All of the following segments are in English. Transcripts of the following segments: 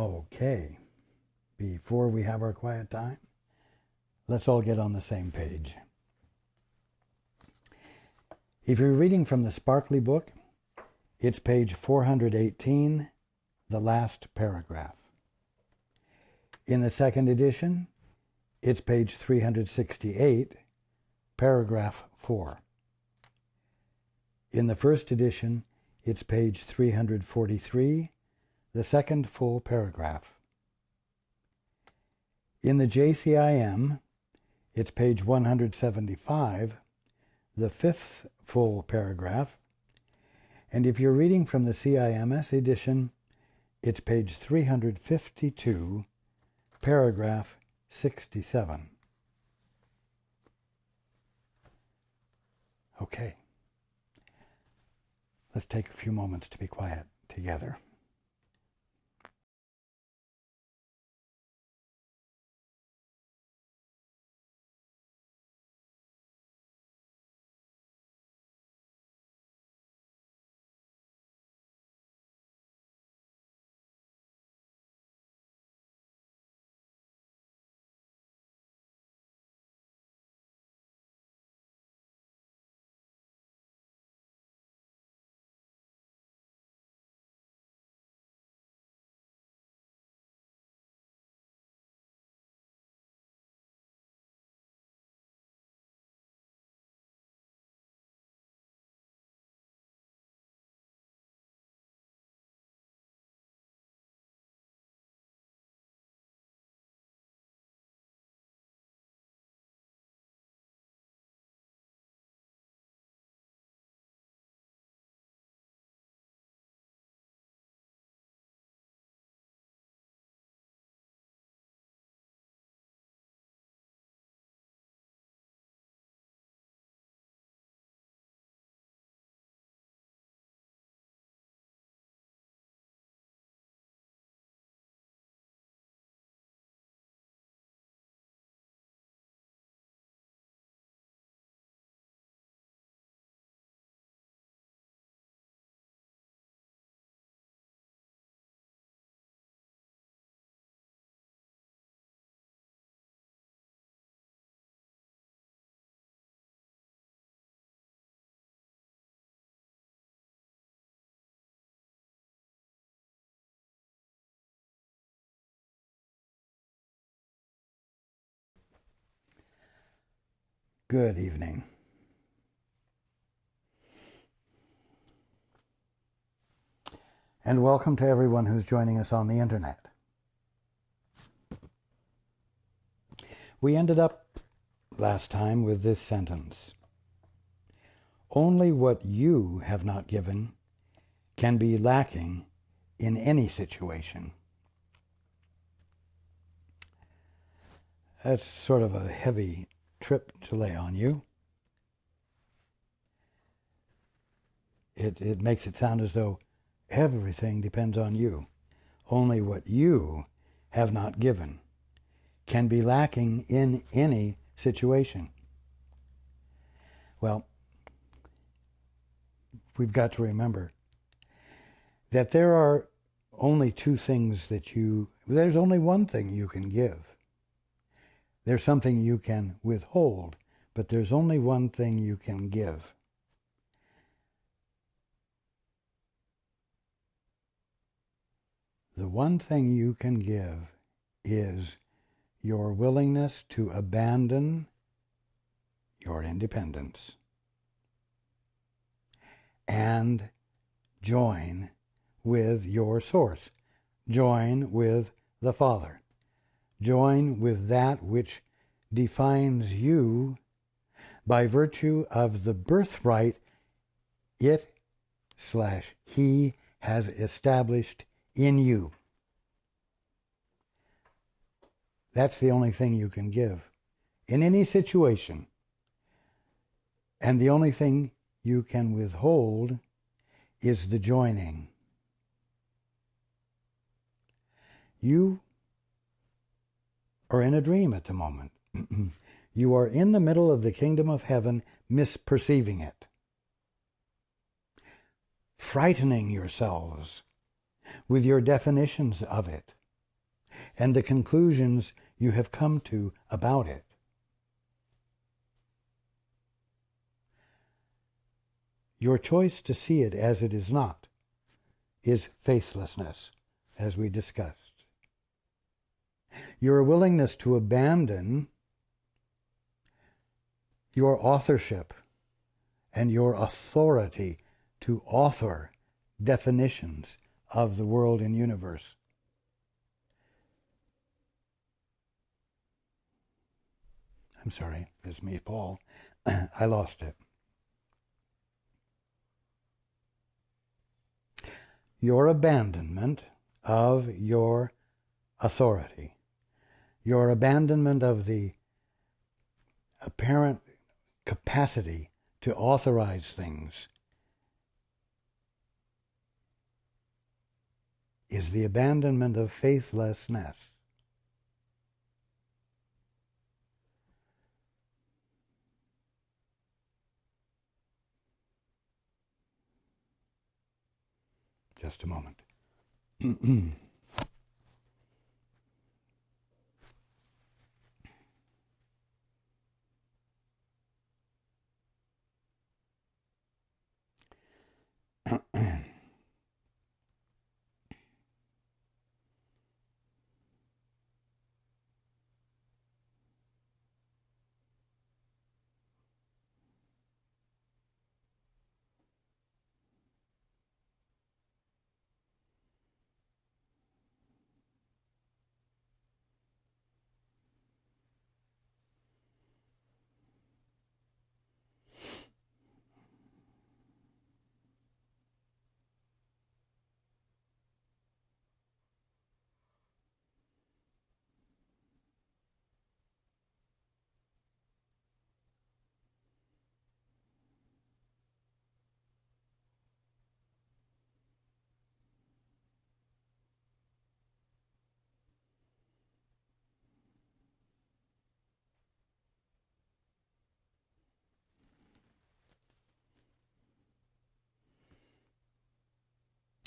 Okay, before we have our quiet time, let's all get on the same page. If you're reading from the Sparkly book, it's page 418, the last paragraph. In the second edition, it's page 368, paragraph 4. In the first edition, it's page 343, the second full paragraph. In the JCIM, it's page 175, the fifth full paragraph. And if you're reading from the CIMS edition, it's page 352, paragraph 67. Okay. Let's take a few moments to be quiet together. Good evening. And welcome to everyone who's joining us on the internet. We ended up last time with this sentence. Only what you have not given can be lacking in any situation. That's sort of a heavy trip to lay on you. It makes it sound as though everything depends on you. Only what you have not given can be lacking in any situation. Well, we've got to remember that there are only two things there's only one thing you can give. There's something you can withhold, but there's only one thing you can give. The one thing you can give is your willingness to abandon your independence and join with your source. Join with the Father. Join with that which defines you by virtue of the birthright he has established in you. That's the only thing you can give in any situation. And the only thing you can withhold is the joining. You are in a dream at the moment. You are in the middle of the kingdom of heaven, misperceiving it, frightening yourselves with your definitions of it, and the conclusions you have come to about it. Your choice to see it as it is not is faithlessness, as we discussed. Your willingness to abandon your authorship and your authority to author definitions of the world and universe. I'm sorry, it's me, Paul. I lost it. Your abandonment of your authority, your abandonment of the apparent capacity to authorize things, is the abandonment of faithlessness. Just a moment.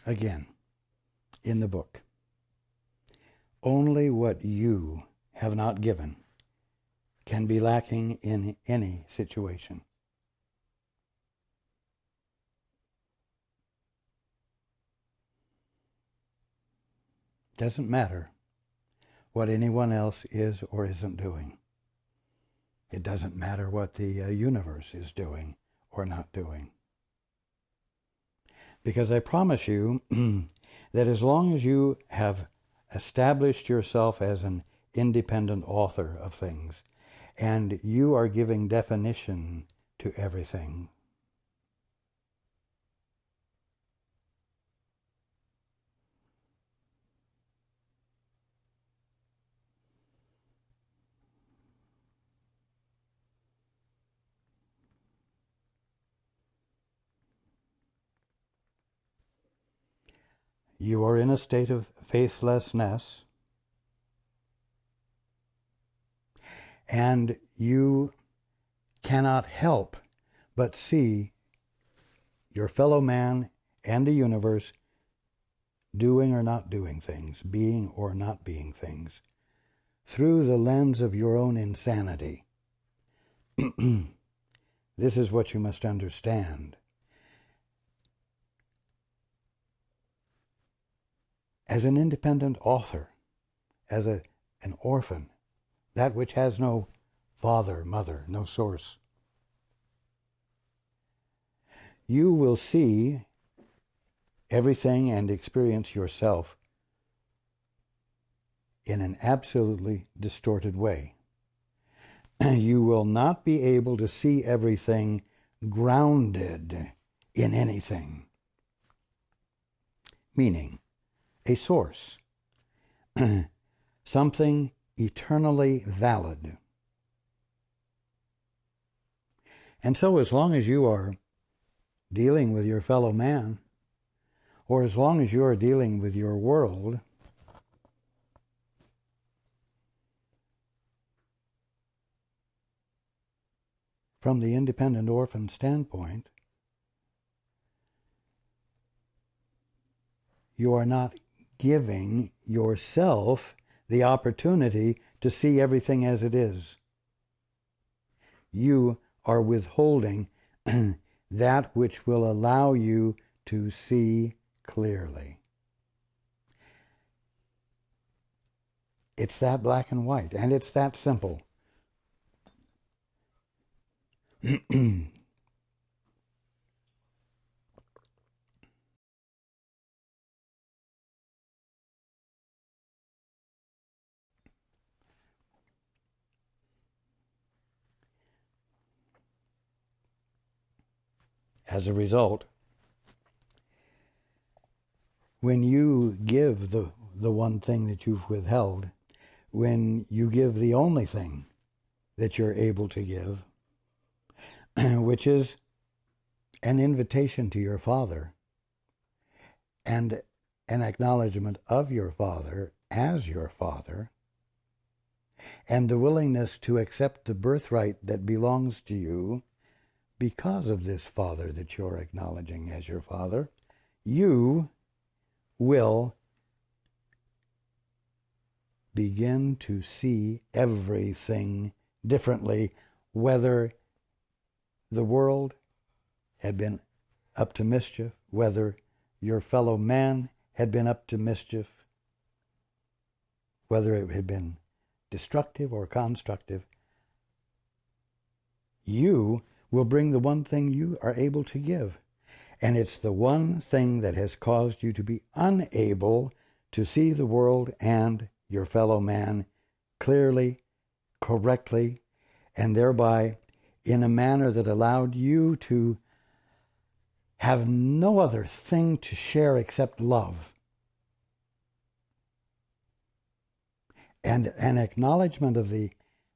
Again, in the book, only what you have not given can be lacking in any situation. Doesn't matter what anyone else is or isn't doing. It doesn't matter what the universe is doing or not doing. Because I promise you that as long as you have established yourself as an independent author of things, and you are giving definition to everything, you are in a state of faithlessness, and you cannot help but see your fellow man and the universe doing or not doing things, being or not being things, through the lens of your own insanity. This is what you must understand. As an independent author, as an orphan, that which has no father, mother, no source, you will see everything and experience yourself in an absolutely distorted way. You will not be able to see everything grounded in anything, meaning a source, something eternally valid. And so as long as you are dealing with your fellow man, or as long as you are dealing with your world, from the independent orphan standpoint, you are not giving yourself the opportunity to see everything as it is. You are withholding that which will allow you to see clearly. It's that black and white, and it's that simple. As a result, when you give the one thing that you've withheld, when you give the only thing that you're able to give, which is an invitation to your Father and an acknowledgement of your Father as your Father, and the willingness to accept the birthright that belongs to you because of this Father that you're acknowledging as your Father, you will begin to see everything differently, whether the world had been up to mischief, whether your fellow man had been up to mischief, whether it had been destructive or constructive. You will bring the one thing you are able to give. And it's the one thing that has caused you to be unable to see the world and your fellow man clearly, correctly, and thereby in a manner that allowed you to have no other thing to share except love. And an acknowledgement of the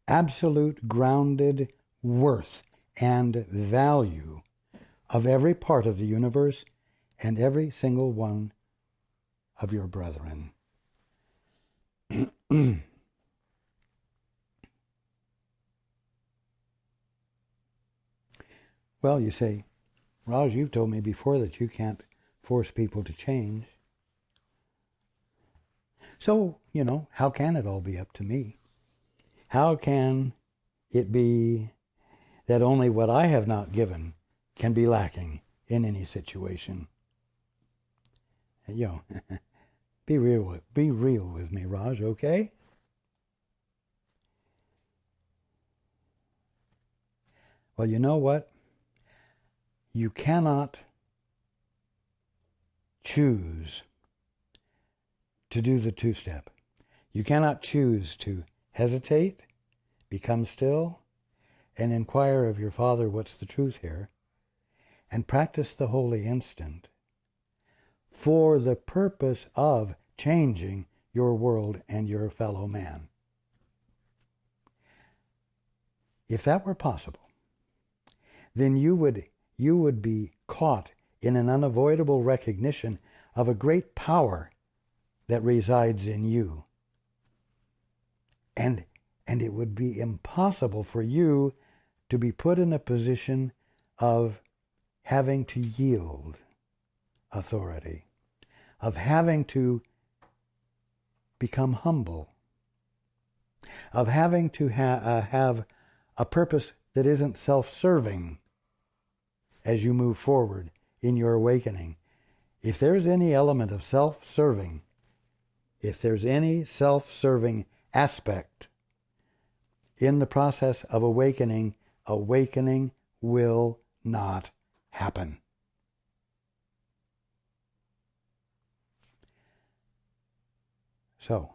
absolute grounded worth and value of every part of the universe and every single one of your brethren. Well, you say, Raj, you've told me before that you can't force people to change. So, how can it all be up to me? How can it be that only what I have not given can be lacking in any situation? Be real with me, Raj, okay? Well, you know what? You cannot choose to do the two-step. You cannot choose to hesitate, become still, and inquire of your Father what's the truth here, and practice the holy instant for the purpose of changing your world and your fellow man. If that were possible, then you would be caught in an unavoidable recognition of a great power that resides in you. And it would be impossible for you to be put in a position of having to yield authority, of having to become humble, of having to have a purpose that isn't self-serving as you move forward in your awakening. If there's any element of self-serving, if there's any self-serving aspect in the process of awakening, awakening will not happen. So,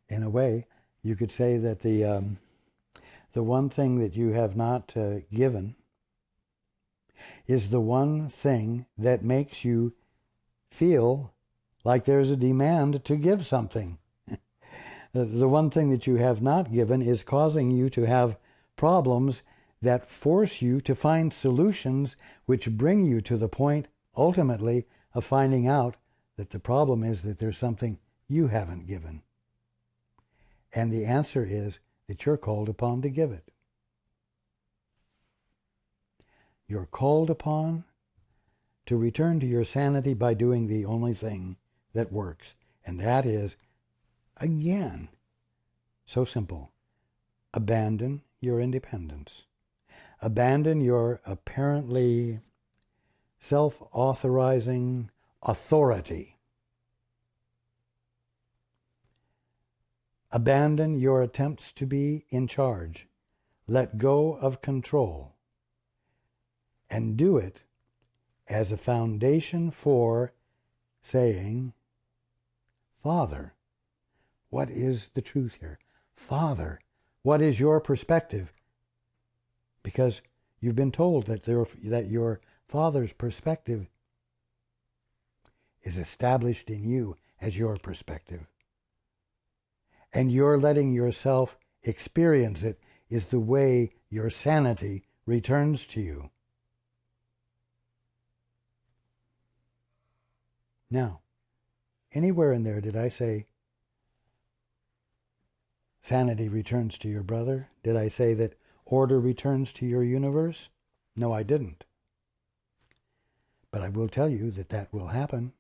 in a way, you could say that the one thing that you have not given is the one thing that makes you feel like there's a demand to give something. The one thing that you have not given is causing you to have problems that force you to find solutions which bring you to the point, ultimately, of finding out that the problem is that there's something you haven't given. And the answer is that you're called upon to give it. You're called upon to return to your sanity by doing the only thing that works, And that is, again, so simple. Abandon your independence. Abandon your apparently self-authorizing authority. Abandon your attempts to be in charge. Let go of control. And do it as a foundation for saying, Father, what is the truth here? Father, what is your perspective? Because you've been told that your Father's perspective is established in you as your perspective. And you're letting yourself experience it is the way your sanity returns to you. Now, anywhere in there did I say sanity returns to your brother? Did I say that order returns to your universe? No, I didn't. But I will tell you that that will happen.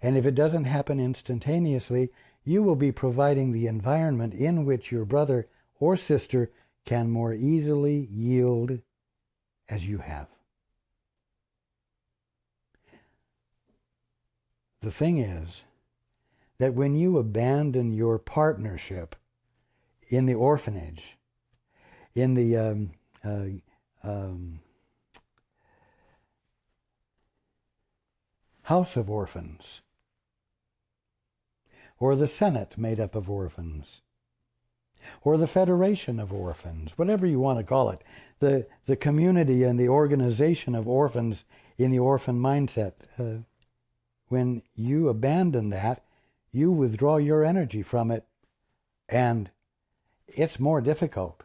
And if it doesn't happen instantaneously, you will be providing the environment in which your brother or sister can more easily yield as you have. The thing is that when you abandon your partnership in the orphanage, in the house of orphans, or the Senate made up of orphans, or the Federation of Orphans, whatever you want to call it, the community and the organization of orphans in the orphan mindset, when you abandon that, you withdraw your energy from it, and it's more difficult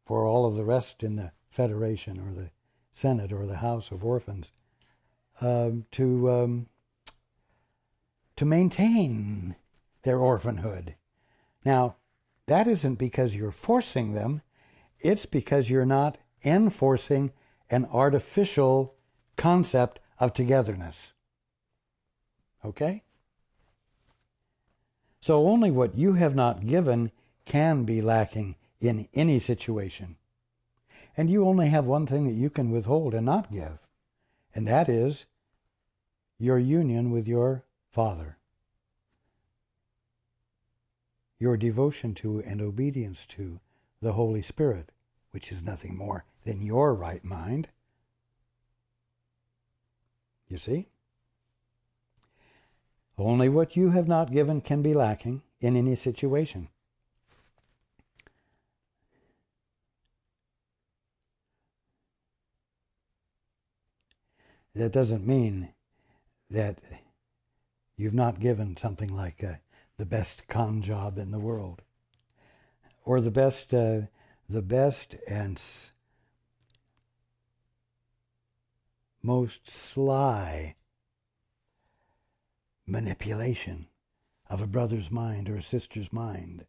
for all of the rest in the Federation or the Senate or the House of Orphans to maintain their orphanhood. Now, that isn't because you're forcing them, it's because you're not enforcing an artificial concept of togetherness. Okay? So only what you have not given can be lacking in any situation. And you only have one thing that you can withhold and not give, and that is your union with your Father. Your devotion to and obedience to the Holy Spirit, which is nothing more than your right mind. You see? Only what you have not given can be lacking in any situation. That doesn't mean that you've not given something like the best con job in the world, or the best and most sly manipulation of a brother's mind or a sister's mind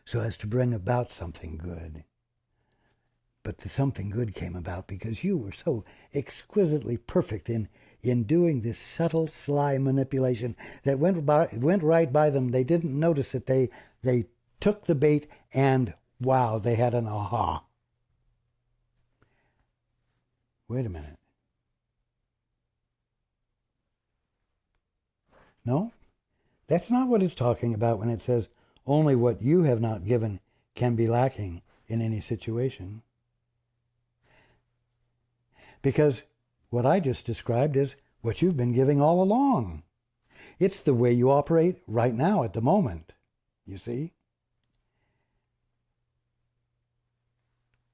so as to bring about something good. But the something good came about because you were so exquisitely perfect in doing this subtle, sly manipulation that went right by them. They didn't notice it. They took the bait and, wow, they had an aha. Wait a minute. No, that's not what it's talking about when it says only what you have not given can be lacking in any situation. Because what I just described is what you've been giving all along. It's the way you operate right now at the moment, you see?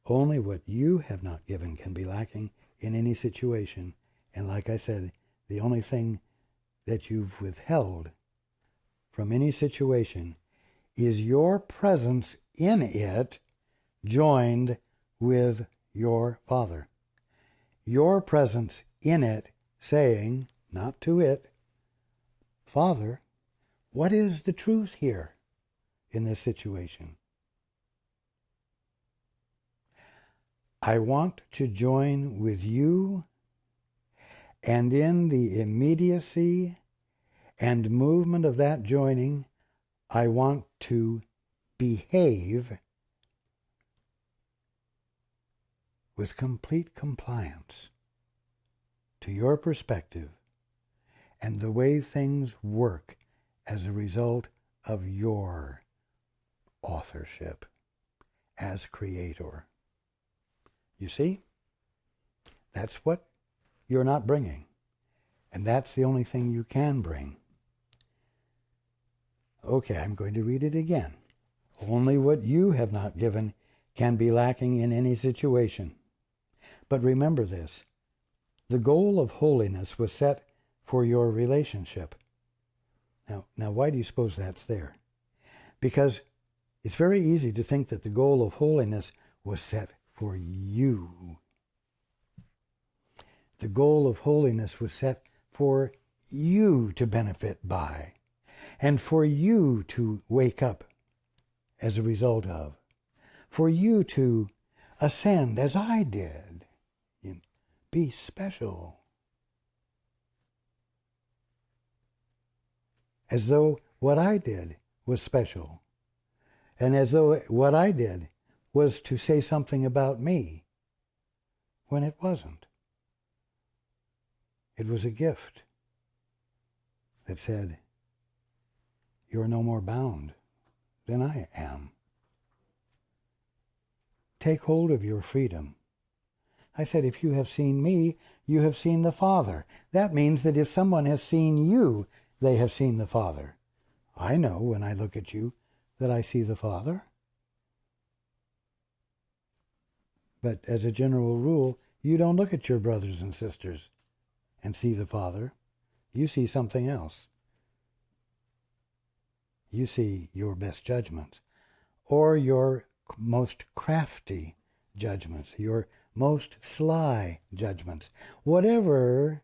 Only what you have not given can be lacking in any situation. And like I said, the only thing that you've withheld from any situation is your presence in it joined with your Father. Your presence in it saying, not to it, Father, what is the truth here in this situation? I want to join with you, and in the immediacy and movement of that joining, I want to behave with complete compliance to your perspective and the way things work as a result of your authorship as creator. You see? That's what you're not bringing. And that's the only thing you can bring. Okay, I'm going to read it again. Only what you have not given can be lacking in any situation. But remember this. The goal of holiness was set for your relationship. Now, why do you suppose that's there? Because it's very easy to think that the goal of holiness was set for you. The goal of holiness was set for you to benefit by, and for you to wake up as a result of, for you to ascend as I did, be special. As though what I did was special, and as though what I did was to say something about me, when it wasn't. It was a gift that said, you're no more bound than I am. Take hold of your freedom. I said, if you have seen me, you have seen the Father. That means that if someone has seen you, they have seen the Father. I know when I look at you that I see the Father. But as a general rule, you don't look at your brothers and sisters and see the Father. You see something else. You see your best judgments, or your most crafty judgments, your most sly judgments, whatever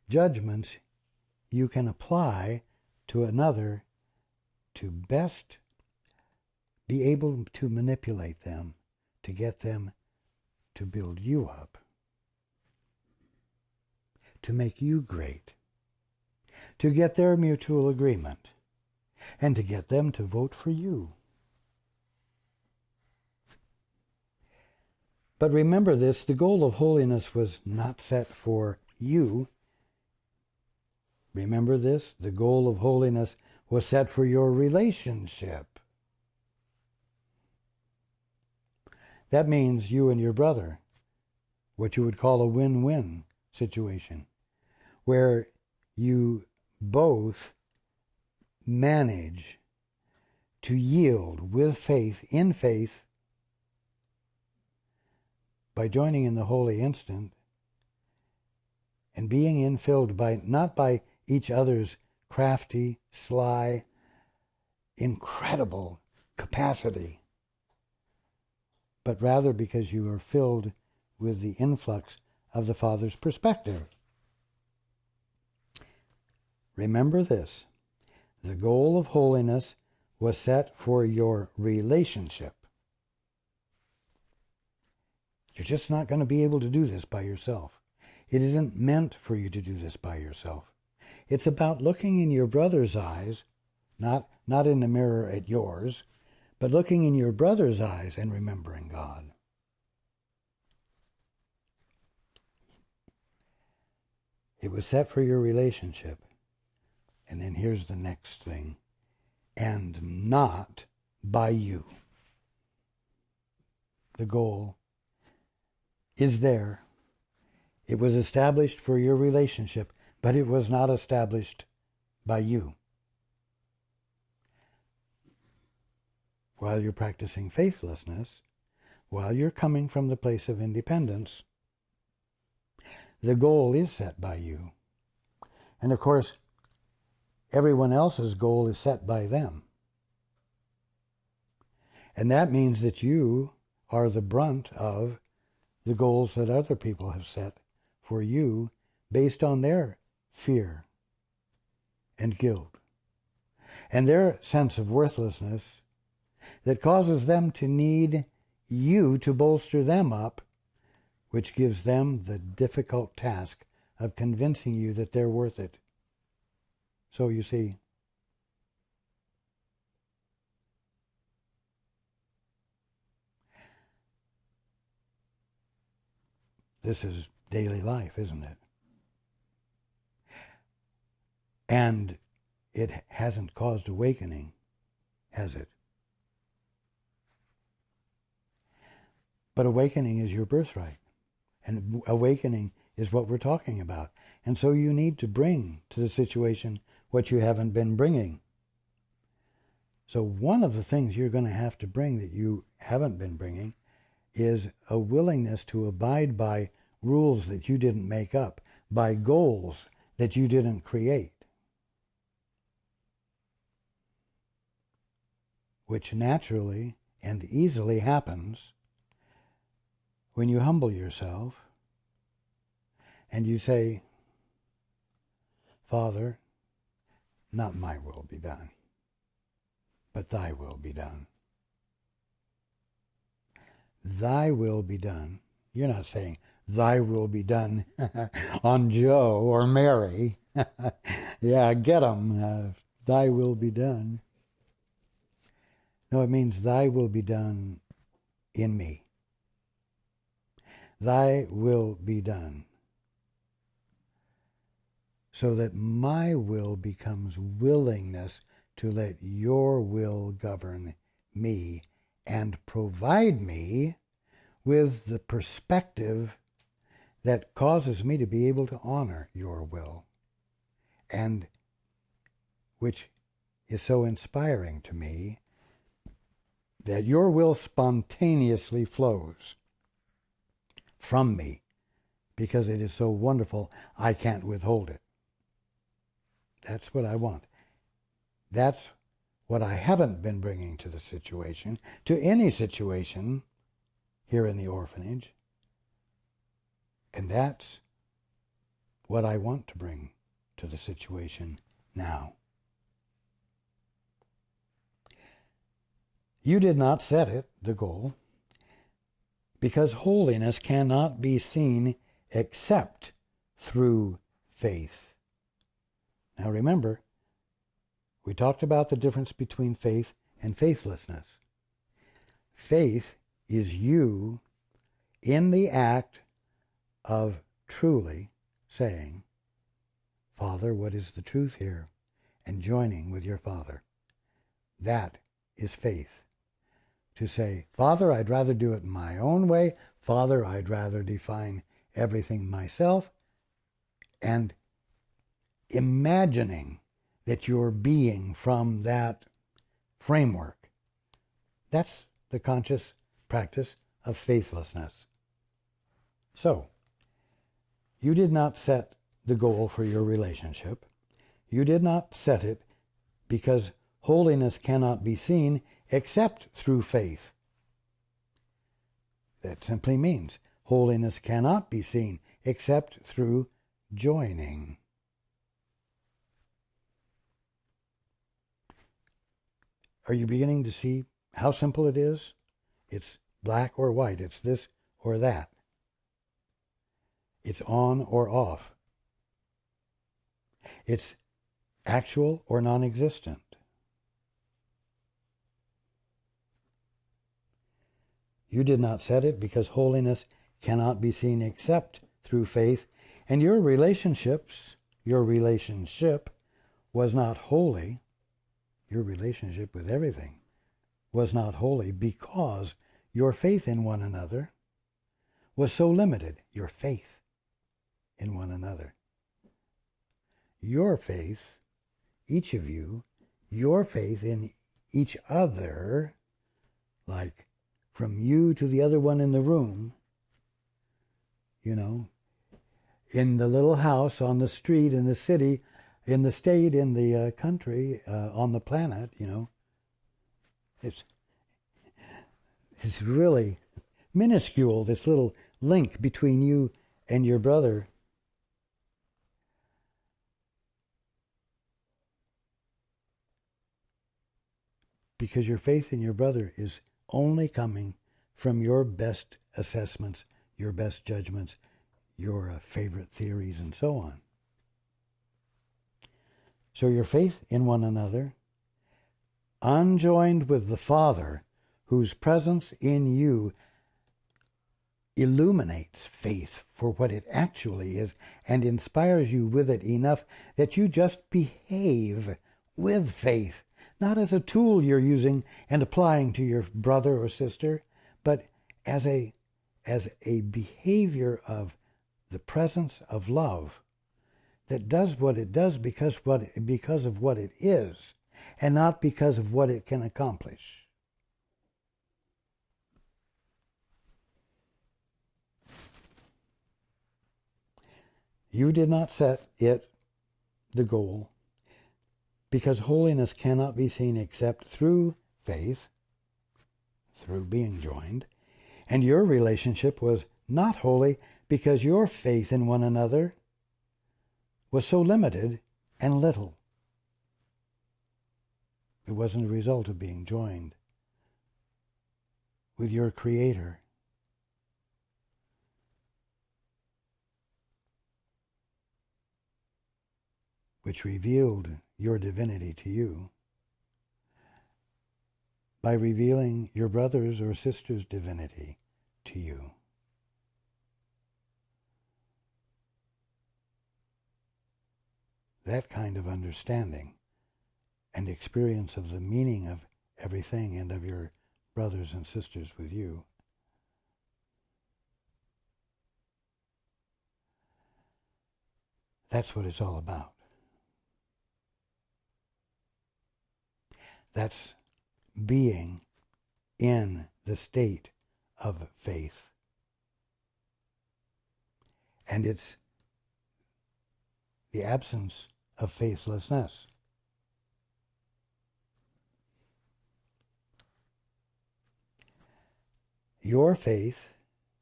judgments you can apply to another to best be able to manipulate them, to get them to build you up, to make you great, to get their mutual agreement, and to get them to vote for you. But remember this, the goal of holiness was not set for you. Remember this, the goal of holiness was set for your relationship. That means you and your brother, what you would call a win-win situation, where you both manage to yield with faith, in faith, by joining in the holy instant and being infilled by, not by each other's crafty, sly, incredible capacity, but rather because you are filled with the influx of the Father's perspective. Remember this, the goal of holiness was set for your relationship. You're just not going to be able to do this by yourself. It isn't meant for you to do this by yourself. It's about looking in your brother's eyes, not in the mirror at yours, but looking in your brother's eyes and remembering God. It was set for your relationship. And then here's the next thing. And not by you. The goal is there. It was established for your relationship, but it was not established by you. While you're practicing faithlessness, while you're coming from the place of independence, the goal is set by you. And of course, everyone else's goal is set by them. And that means that you are the brunt of the goals that other people have set for you based on their fear and guilt and their sense of worthlessness that causes them to need you to bolster them up, which gives them the difficult task of convincing you that they're worth it. So you see, this is daily life, isn't it? And it hasn't caused awakening, has it? But awakening is your birthright. And awakening is what we're talking about. And so you need to bring to the situation what you haven't been bringing. So one of the things you're going to have to bring that you haven't been bringing is a willingness to abide by rules that you didn't make up, by goals that you didn't create, which naturally and easily happens when you humble yourself and you say, Father, not my will be done, but thy will be done. Thy will be done. You're not saying thy will be done on Joe or Mary. Yeah, get 'em. Thy will be done. No, it means thy will be done in me. Thy will be done. So that my will becomes willingness to let your will govern me and provide me with the perspective that causes me to be able to honor your will, and which is so inspiring to me that your will spontaneously flows from me because it is so wonderful I can't withhold it. That's what I want. That's what I haven't been bringing to the situation, to any situation here in the orphanage. And that's what I want to bring to the situation now. You did not set it, the goal, because holiness cannot be seen except through faith. Now remember, we talked about the difference between faith and faithlessness. Faith is you in the act of truly saying, Father, what is the truth here? And joining with your Father. That is faith. To say, Father, I'd rather do it my own way. Father, I'd rather define everything myself. And imagining that you're being from that framework. That's the conscious practice of faithlessness. So, you did not set the goal for your relationship. You did not set it because holiness cannot be seen except through faith. That simply means holiness cannot be seen except through joining. Are you beginning to see how simple it is? It's black or white. It's this or that. It's on or off. It's actual or non-existent. You did not set it because holiness cannot be seen except through faith, and your relationship was not holy. Your relationship with everything was not holy because your faith in one another was so limited. Your faith in one another. Your faith, each of you, your faith in each other, like from you to the other one in the room, in the little house, on the street, in the city, in the state, in the country, on the planet, it's really minuscule, this little link between you and your brother. Because your faith in your brother is only coming from your best assessments, your best judgments, your favorite theories, and so on. So your faith in one another, unjoined with the Father, whose presence in you illuminates faith for what it actually is and inspires you with it enough that you just behave with faith, not as a tool you're using and applying to your brother or sister, but as a behavior of the presence of love that does what it does because of what it is, and not because of what it can accomplish. You did not set it the goal, because holiness cannot be seen except through faith, through being joined, and your relationship was not holy because your faith in one another was so limited and little. It wasn't a result of being joined with your Creator. Which revealed your divinity to you by revealing your brother's or sister's divinity to you. That kind of understanding and experience of the meaning of everything and of your brothers and sisters with you that's what it's all about. That's being in the state of faith. And it's the absence of faithlessness. Your faith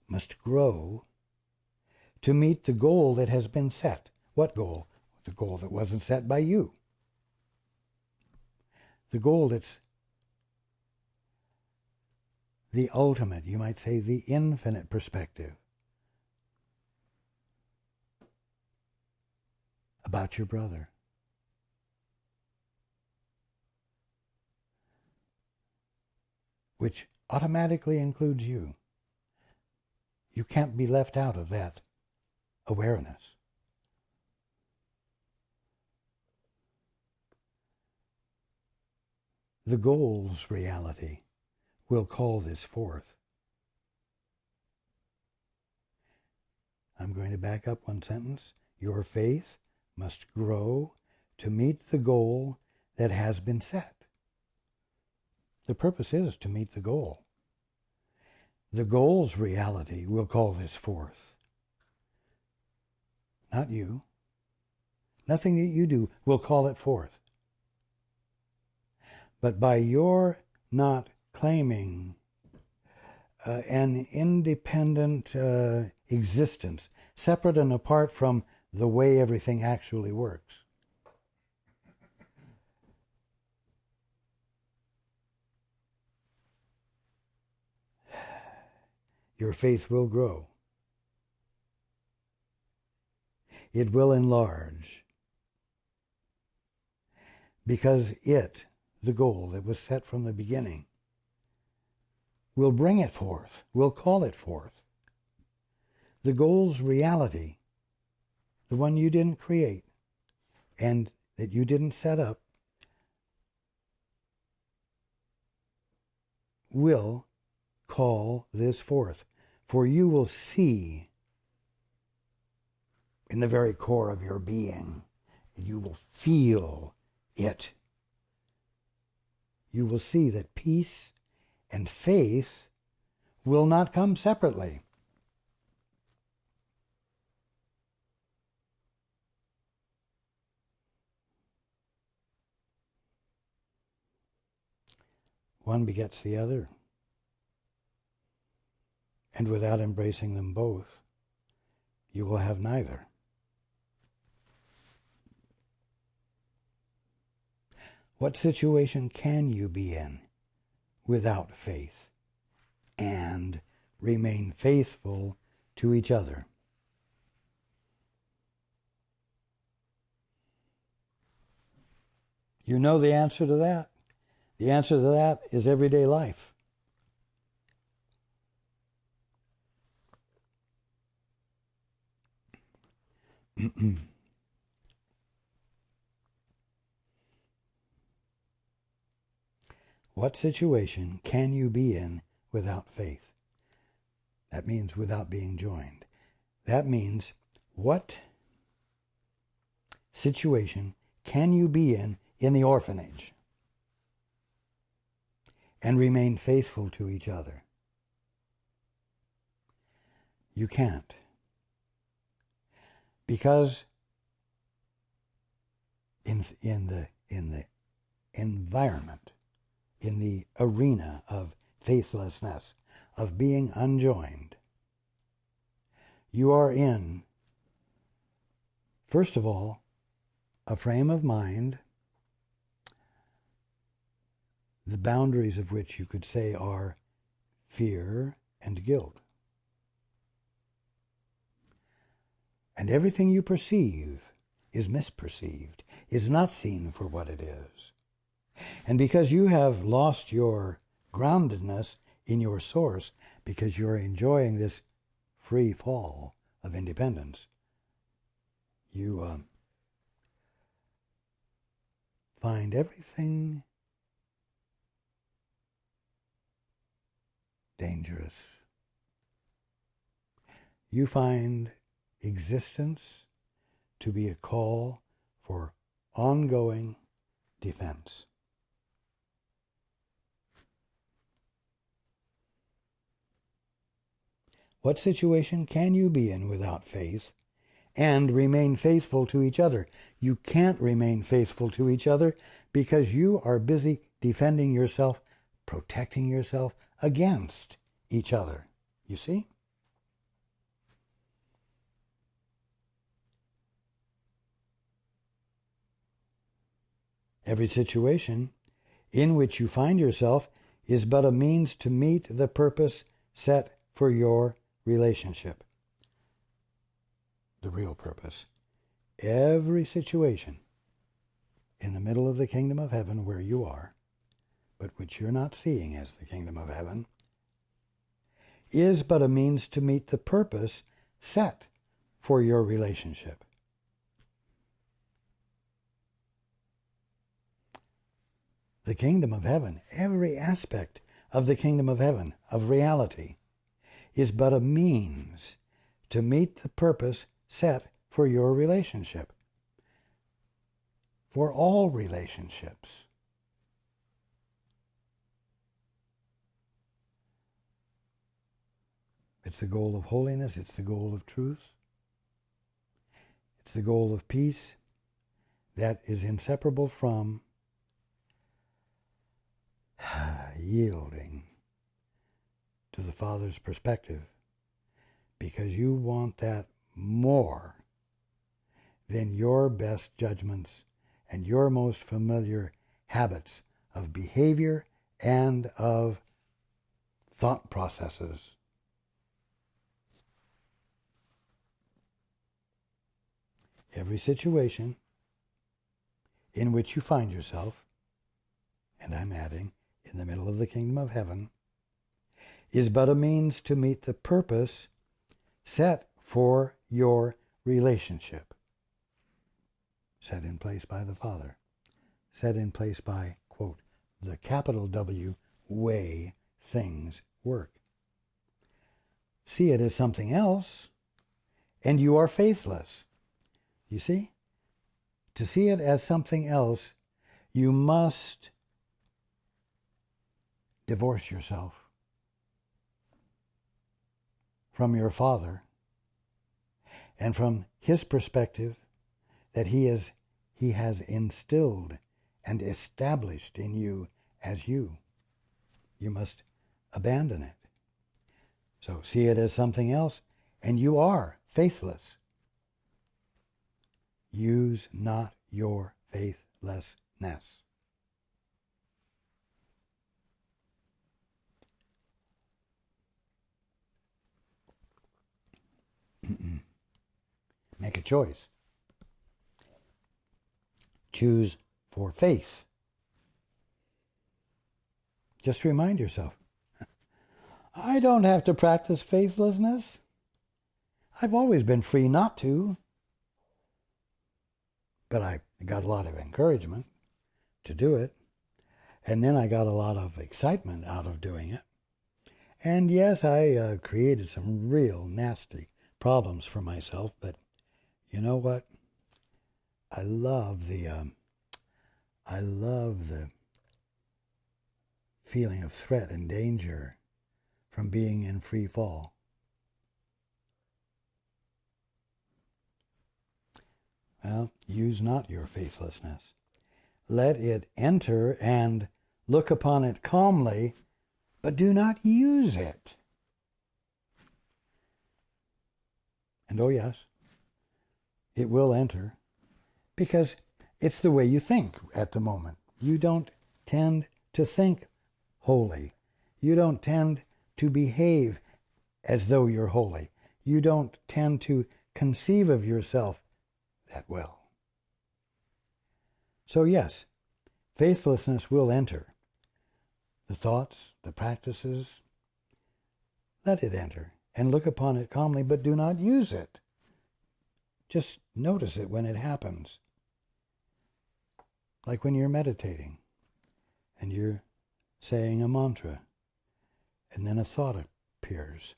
must grow to meet the goal that has been set. What goal? The goal that wasn't set by you. The goal that's the ultimate, you might say the infinite perspective about your brother. Which automatically includes you. You can't be left out of that awareness. The goal's reality will call this forth. I'm going to back up one sentence. Your faith must grow to meet the goal that has been set. The purpose is to meet the goal. The goal's reality will call this forth. Not you. Nothing that you do will call it forth. But by your not claiming an independent existence, separate and apart from the way everything actually works, your faith will grow. It will enlarge. Because it, the goal that was set from the beginning, will bring it forth, will call it forth. The goal's reality, the one you didn't create and that you didn't set up, will call this forth. For you will see in the very core of your being, you will feel it. You will see that peace and faith will not come separately. One begets the other. And without embracing them both, you will have neither. What situation can you be in without faith and remain faithful to each other? You know the answer to that? The answer to that is everyday life. What situation can you be in without faith? That means without being joined. That means what situation can you be in the orphanage and remain faithful to each other? You can't. Because in the environment, in the arena of faithlessness, of being unjoined, you are in, first of all, a frame of mind, the boundaries of which you could say are fear and guilt. And everything you perceive is misperceived, is not seen for what it is. And because you have lost your groundedness in your source, because you're enjoying this free fall of independence, you find everything dangerous. You find existence to be a call for ongoing defense. What situation can you be in without faith and remain faithful to each other? You can't remain faithful to each other because you are busy defending yourself, protecting yourself against each other. You see? Every situation in which you find yourself is but a means to meet the purpose set for your relationship. The real purpose. Every situation in the middle of the kingdom of heaven where you are, but which you're not seeing as the kingdom of heaven, is but a means to meet the purpose set for your relationship. The kingdom of heaven, every aspect of the kingdom of heaven, of reality, is but a means to meet the purpose set for your relationship. For all relationships. It's the goal of holiness, it's the goal of truth, it's the goal of peace that is inseparable from yielding to the Father's perspective, because you want that more than your best judgments and your most familiar habits of behavior and of thought processes. Every situation in which you find yourself, and I'm adding, in the middle of the kingdom of heaven, is but a means to meet the purpose set for your relationship. Set in place by the Father. Set in place by, quote, the capital W way things work. See it as something else, and you are faithless. You see? To see it as something else, you must divorce yourself from your Father and from His perspective that He has instilled and established in you as you. You must abandon it. So see it as something else, and you are faithless. Use not your faithlessness. Make a choice. Choose for faith. Just remind yourself, I don't have to practice faithlessness. I've always been free not to. But I got a lot of encouragement to do it. And then I got a lot of excitement out of doing it. And yes, I created some real nasty problems for myself, but you know what? I love the feeling of threat and danger from being in free fall. Well, use not your faithlessness. Let it enter and look upon it calmly, but do not use it. And oh yes, it will enter, because it's the way you think at the moment. You don't tend to think holy. You don't tend to behave as though you're holy. You don't tend to conceive of yourself that well. So yes, faithlessness will enter. The thoughts, the practices, let it enter and look upon it calmly, but do not use it. Just notice it when it happens. Like when you're meditating and you're saying a mantra and then a thought appears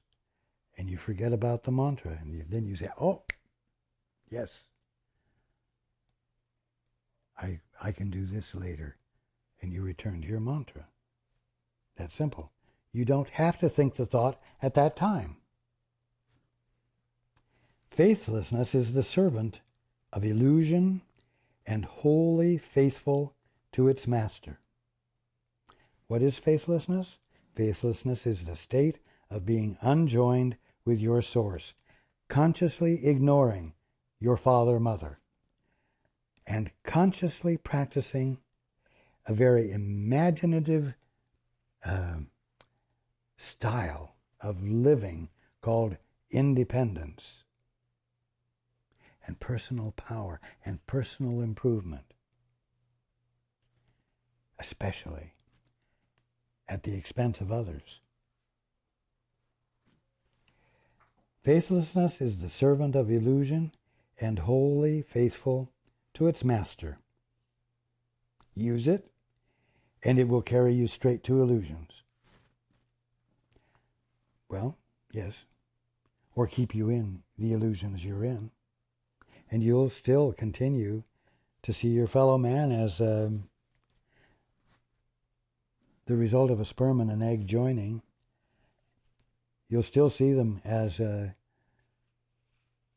and you forget about the mantra and then you say, oh, yes, I can do this later. And you return to your mantra. That's simple. You don't have to think the thought at that time. Faithlessness is the servant of illusion and wholly faithful to its master. What is faithlessness? Faithlessness is the state of being unjoined with your source, consciously ignoring your father, mother, and consciously practicing a very imaginative style of living called independence and personal power and personal improvement, especially at the expense of others. Faithlessness is the servant of illusion and wholly faithful to its master. Use it, and it will carry you straight to illusions. Well, yes, or keep you in the illusions you're in. And you'll still continue to see your fellow man as the result of a sperm and an egg joining. You'll still see them as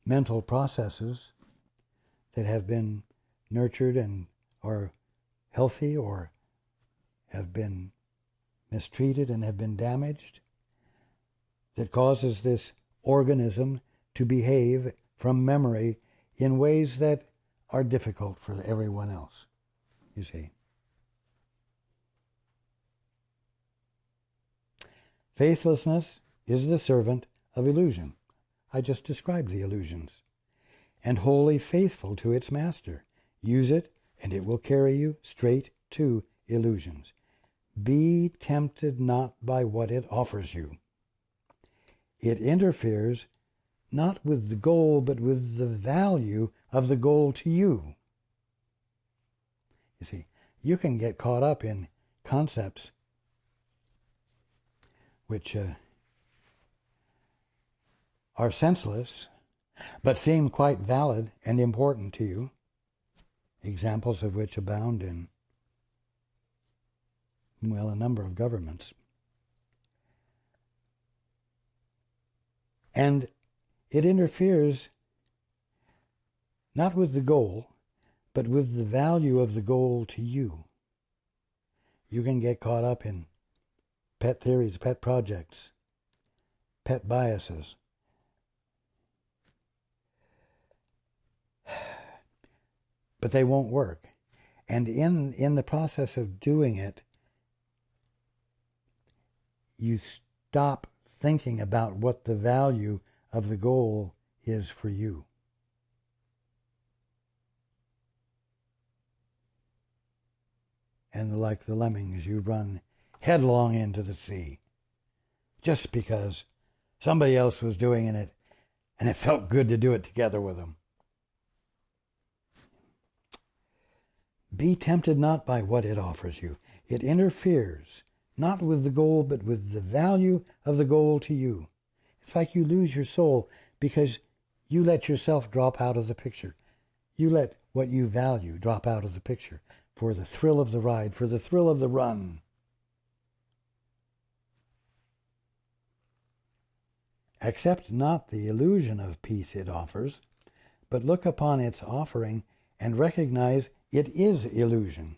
mental processes that have been nurtured and are healthy or have been mistreated and have been damaged, that causes this organism to behave from memory in ways that are difficult for everyone else, you see. Faithlessness is the servant of illusion. I just described the illusions. And wholly faithful to its master. Use it, and it will carry you straight to illusions. Be tempted not by what it offers you. It interferes not with the goal, but with the value of the goal to you. You see, you can get caught up in concepts which are senseless, but seem quite valid and important to you, examples of which abound in, well, a number of governments. And it interferes not with the goal, but with the value of the goal to you. You can get caught up in pet theories, pet projects, pet biases. But they won't work. And in the process of doing it, you stop thinking about what the value of the goal is for you. and like the lemmings, you run headlong into the sea just because somebody else was doing it and it felt good to do it together with them. Be tempted not by what it offers you. It interferes not with the goal, but with the value of the goal to you. It's like you lose your soul because you let yourself drop out of the picture. You let what you value drop out of the picture for the thrill of the ride, for the thrill of the run. Accept not the illusion of peace it offers, but look upon its offering and recognize it is illusion.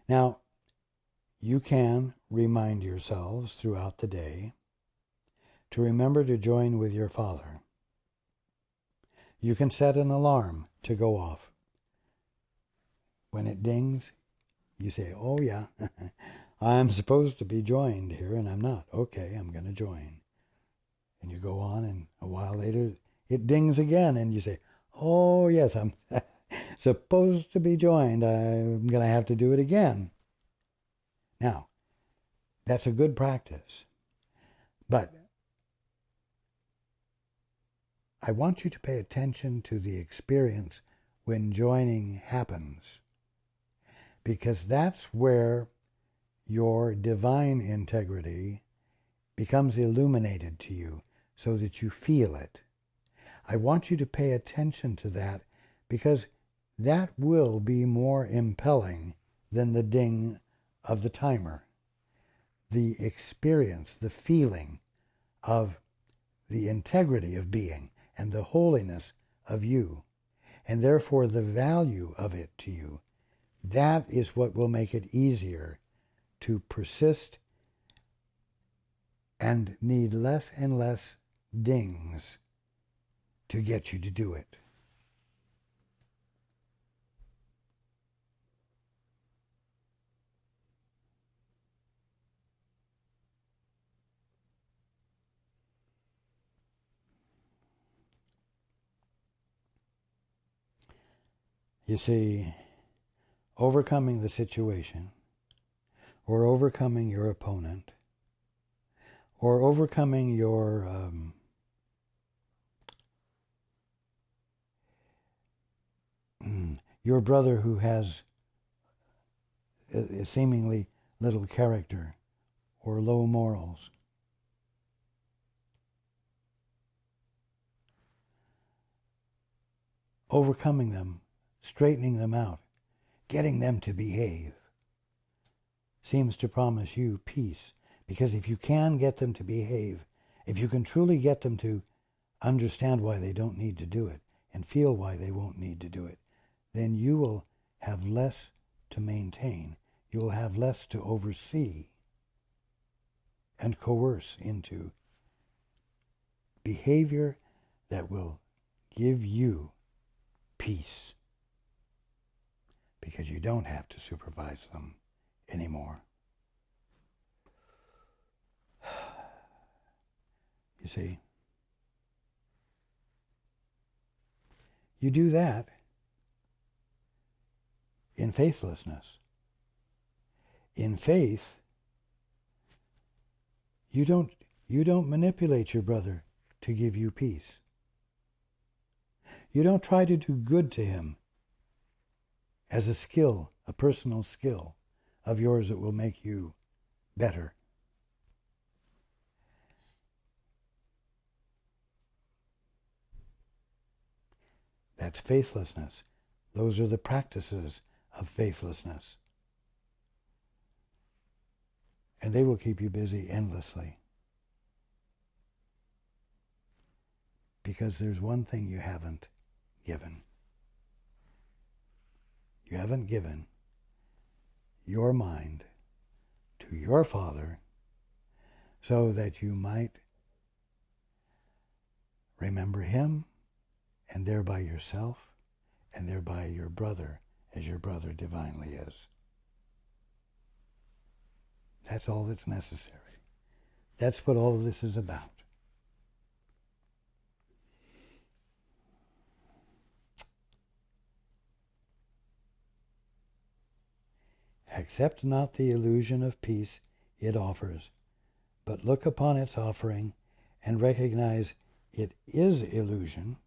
Now, you can remind yourselves throughout the day to remember to join with your Father. You can set an alarm to go off. When it dings, you say, oh yeah, I'm supposed to be joined here and I'm not. Okay, I'm going to join. And you go on, and a while later it dings again and you say, oh yes, I'm supposed to be joined. I'm going to have to do it again. Now, that's a good practice. But I want you to pay attention to the experience when joining happens, because that's where your divine integrity becomes illuminated to you so that you feel it. I want you to pay attention to that because that will be more impelling than the ding of the timer. The experience, the feeling of the integrity of being and the holiness of you, and therefore the value of it to you, that is what will make it easier to persist and need less and less dings to get you to do it. You see, overcoming the situation, or overcoming your opponent, or overcoming your brother who has seemingly little character or low morals. Overcoming them, straightening them out, getting them to behave, seems to promise you peace. Because if you can get them to behave, if you can truly get them to understand why they don't need to do it and feel why they won't need to do it, then you will have less to maintain. You will have less to oversee and coerce into behavior that will give you peace, because you don't have to supervise them anymore. You see, you do that in faithlessness. In faith, you don't manipulate your brother to give you peace. You don't try to do good to him as a skill, a personal skill of yours that will make you better. That's faithlessness. Those are the practices of faithlessness. And they will keep you busy endlessly. Because there's one thing you haven't given. You haven't given your mind to your Father so that you might remember Him, and thereby yourself, and thereby your brother as your brother divinely is. That's all that's necessary. That's what all of this is about. Accept not the illusion of peace it offers, but look upon its offering and recognize it is illusion,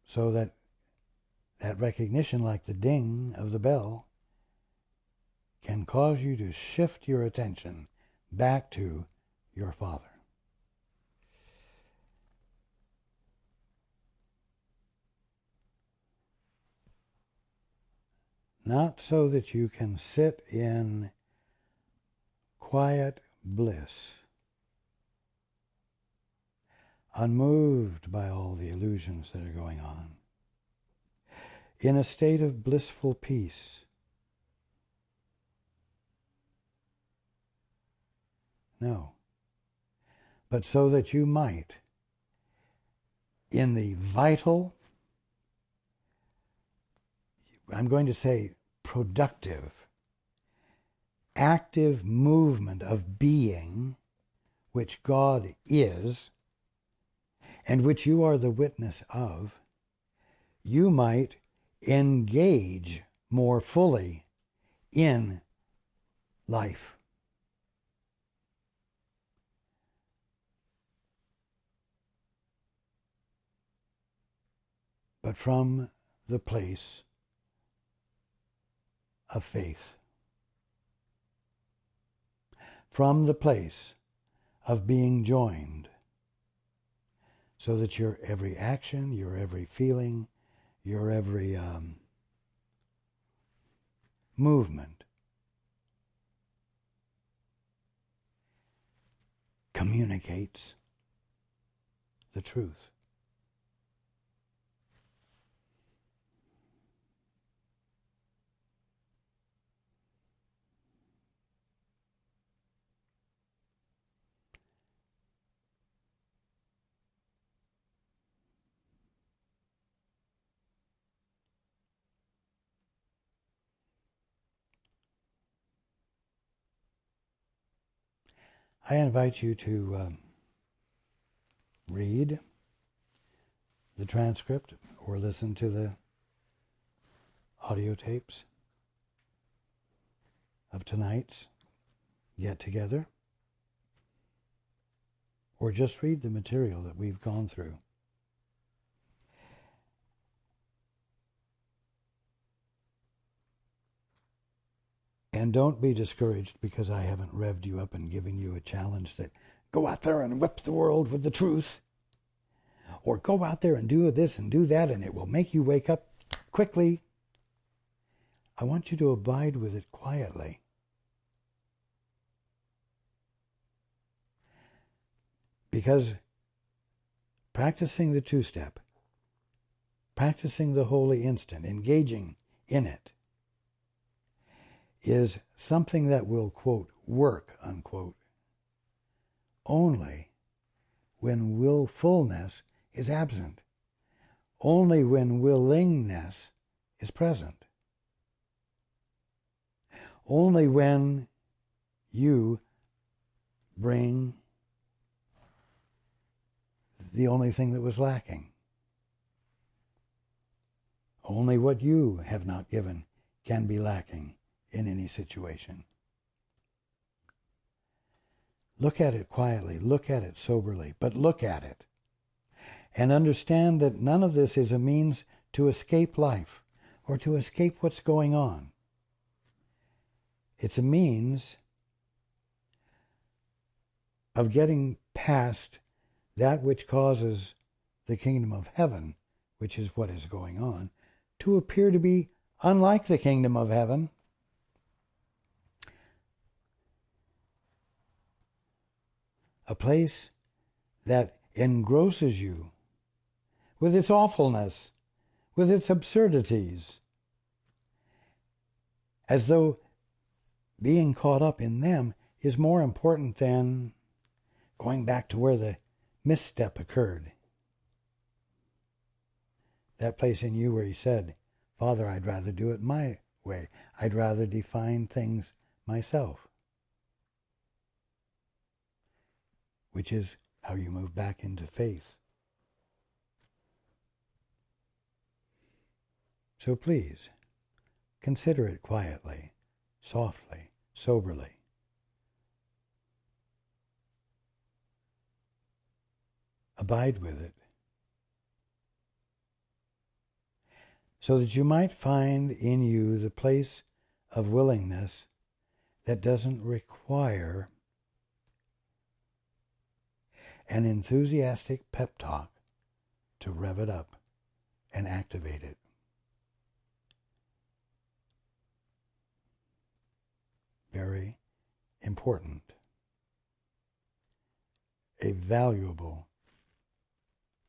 so that recognition, like the ding of the bell, can cause you to shift your attention back to your Father. Not so that you can sit in quiet bliss, unmoved by all the illusions that are going on, in a state of blissful peace. No. But so that you might, in the vital, I'm going to say productive, active movement of being, which God is, and which you are the witness of, you might engage more fully in life. But from the place of faith, from the place of being joined, so that your every action, your every feeling, your every movement communicates the truth. I invite you to read the transcript or listen to the audio tapes of tonight's get-together, or just read the material that we've gone through. And don't be discouraged because I haven't revved you up and given you a challenge that go out there and whip the world with the truth, or go out there and do this and do that and it will make you wake up quickly. I want you to abide with it quietly. Because practicing the two-step, practicing the holy instant, engaging in it, is something that will, quote, work, unquote, only when willfulness is absent, only when willingness is present, only when you bring the only thing that was lacking, only what you have not given can be lacking in any situation. Look at it quietly, look at it soberly, but look at it. And understand that none of this is a means to escape life or to escape what's going on. It's a means of getting past that which causes the kingdom of heaven, which is what is going on, to appear to be unlike the kingdom of heaven. A place that engrosses you with its awfulness, with its absurdities, as though being caught up in them is more important than going back to where the misstep occurred. That place in you where you said, Father, I'd rather do it my way. I'd rather define things myself. Which is how you move back into faith. So please, consider it quietly, softly, soberly. Abide with it, so that you might find in you the place of willingness that doesn't require an enthusiastic pep talk to rev it up and activate it. Very important. A valuable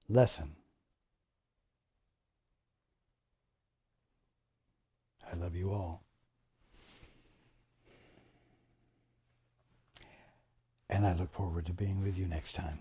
lesson. I love you all. And I look forward to being with you next time.